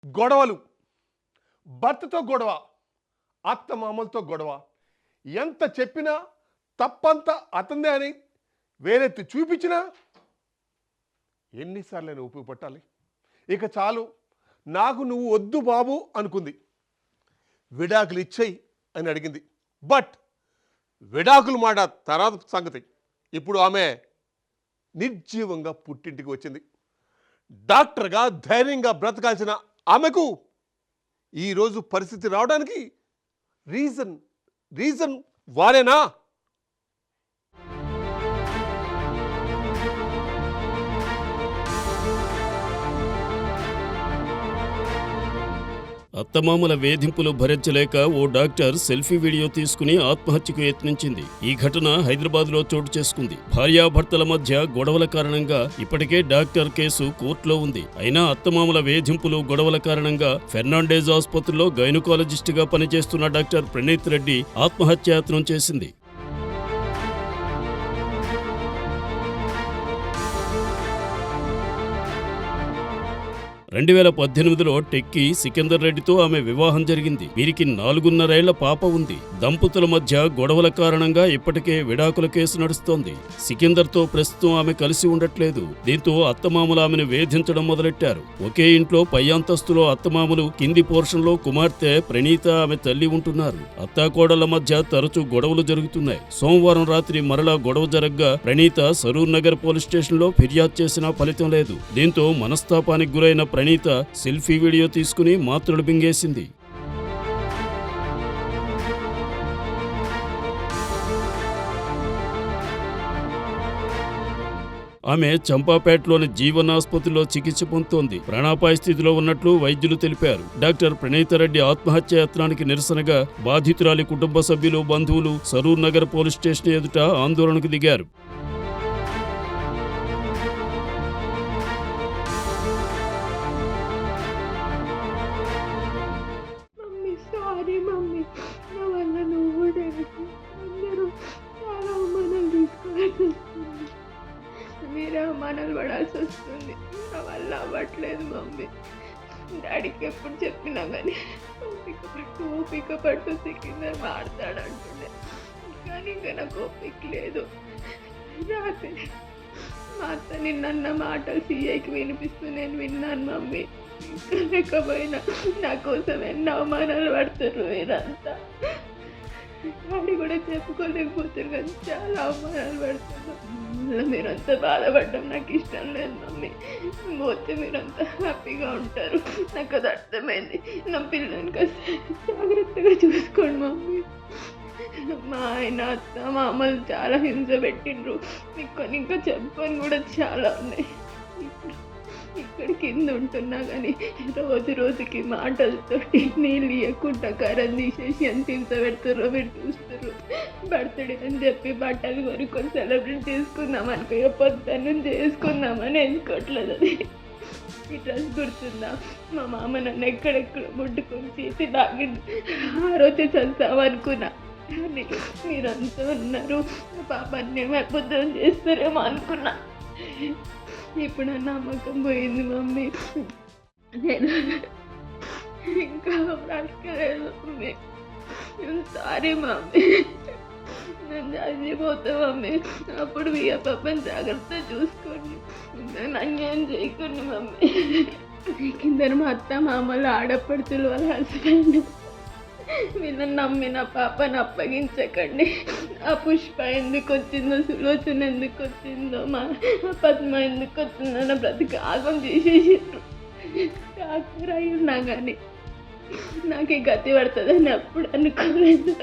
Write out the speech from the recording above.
గొడవలు, భర్తతో గొడవ, అత్తమామలతో గొడవ. ఎంత చెప్పినా తప్పంతా అతందే అని వేరెత్తి చూపించినా ఎన్నిసార్లు నేను ఉపయోగపట్టాలి? ఇక చాలు, నాకు నువ్వు వద్దు బాబు అనుకుంది. విడాకులు ఇచ్చేయి అని అడిగింది. బట్ విడాకులు మాట తర్వాత సంగతి. ఇప్పుడు ఆమె నిర్జీవంగా పుట్టింటికి వచ్చింది. డాక్టర్గా ధైర్యంగా బ్రతకాల్సిన ఆమెకు ఈరోజు పరిస్థితి రావడానికి రీజన్ వారేనా? అత్తమామల వేధింపులు భరించలేక ఓ డాక్టర్ సెల్ఫీ వీడియో తీసుకుని ఆత్మహత్యకు యత్నించింది. ఈ ఘటన హైదరాబాద్లో చోటు చేసుకుంది. భార్యాభర్తల మధ్య గొడవల కారణంగా ఇప్పటికే డాక్టర్ కేసు కోర్టులో ఉంది. అయినా అత్తమామల వేధింపులు గొడవల కారణంగా ఫెర్నాండేజ్ ఆసుపత్రిలో గైనకాలజిస్టుగా పనిచేస్తున్న డాక్టర్ ప్రణీత్ రెడ్డి ఆత్మహత్యాయత్నం చేసింది. 2018లో టెక్కీ సికిందర్ రెడ్డితో ఆమె వివాహం జరిగింది. వీరికి 4.5 ఏళ్ల పాప ఉంది. దంపతుల మధ్య గొడవల కారణంగా ఇప్పటికే విడాకుల కేసు నడుస్తోంది. సికిందర్తో ప్రస్తుతం ఆమె కలిసి ఉండట్లేదు. దీంతో అత్తమామలు ఆమెను వేధించడం మొదలెట్టారు. ఒకే ఇంట్లో పై అంతస్తులో అత్తమామలు, కింది పోర్షన్లో కుమార్తె ప్రణీత ఆమె తల్లి ఉంటున్నారు. అత్తాకోడళ్ల మధ్య తరచూ గొడవలు జరుగుతున్నాయి. సోమవారం రాత్రి మరలా గొడవ జరగ్గా ప్రణీత సరూర్ నగర్ పోలీస్ స్టేషన్లో ఫిర్యాదు చేసినా ఫలితం లేదు. దీంతో మనస్తాపానికి గురైన ప్రణీత సెల్ఫీ వీడియో తీసుకుని మాత్రలు బింగేసింది. ఆమె చంపాపేటలోని జీవన్ ఆసుపత్రిలో చికిత్స పొందుతోంది. ప్రాణాపాయ స్థితిలో ఉన్నట్లు వైద్యులు తెలిపారు. డాక్టర్ ప్రణీత రెడ్డి ఆత్మహత్య యత్నానికి నిరసనగా బాధితురాలి కుటుంబ సభ్యులు, బంధువులు సరూర్ నగర్ పోలీస్ స్టేషన్ ఎదుట ఆందోళనకు దిగారు. మీరే అవమానాలు పడాల్సి వస్తుంది. నా వల్ల అవ్వట్లేదు మమ్మీ. డాడీకి ఎప్పుడు చెప్పినా కానీ ఓపిక పట్టు సికిందర్ మాడతాడంటుండే, కానీ ఇంకా నాకు ఓపిక లేదు. రాత్రి మా అత్త నిన్న మాటలు సీఐకి వినిపిస్తూ నేను విన్నాను మమ్మీ. ఇంకా లేకపోయినా నా కోసం ఎన్నో అవమానాలు పడుతున్నారు మీరంతా. డాడీ కూడా చెప్పుకోలేకపోతారు కానీ చాలా అవమానాలు పడుతున్నారు. మీరంతా బాధపడడం నాకు ఇష్టం లేదు మమ్మీ. పోతే మీరంతా హ్యాపీగా ఉంటారు, నాకు అది అర్థమైంది. నా పిల్లల్ని కాస్త జాగ్రత్తగా చూసుకోండి మమ్మీ. మా ఆయన, అత్త, మామలు చాలా హింస పెట్టిండ్రు. మీకు ఇంకా చెప్పని కూడా చాలా ఉన్నాయి. ఇక్కడ కింద ఉంటున్నా కానీ రోజుకి మాటలతో నీళ్ళు ఇవ్వకుండా కరెంట్ తీసేసి ఎంత హింస పెడతారో మీరు చూస్తారు. బర్త్డే అని చెప్పి బట్టలు కొనుక్కొని సెలబ్రేట్ చేసుకుందాం అనుకో, పొద్దున్న చేసుకుందామని వేసుకోవట్లేదు. అది ఈ డ్రెస్ గుర్తుందా? మా మామ నన్ను ఎక్కడెక్కడ ముట్టుకొని చేసి నాకు ఆ రోజే చదువుతామనుకున్నా. కానీ మీరంతా ఉన్నారు, పాపాన్ని అద్భుతం చేస్తారేమో అనుకున్నా. ఇప్పుడు ఆ నమ్మకం పోయింది మమ్మీ. నేను ఇంకా బ్రతకలేదు మమ్మీ. సారీ మమ్మీ, నేను చచ్చిపోతా మమ్మీ. అప్పుడు మీ పాపని జాగ్రత్త చూసుకోండి, నన్ను అన్యాయం చేయకండి మమ్మీ. కిందరు మా అత్త, మామలు, ఆడపడుతులు, వాళ్ళ హస్బెండ్ వీళ్ళని నమ్మి నా పాపను అప్పగించకండి. ఆ పుష్ప ఎందుకు వచ్చిందో, సులోచన ఎందుకు వచ్చిందో, మా పద్మ ఎందుకు వచ్చిందో నా బ్రతికి ఆగం చేసేసారు. డాక్టర్ అయి ఉన్నా కానీ నాకు ఈ గతి పడుతుందని అప్పుడు అనుకోలేదు.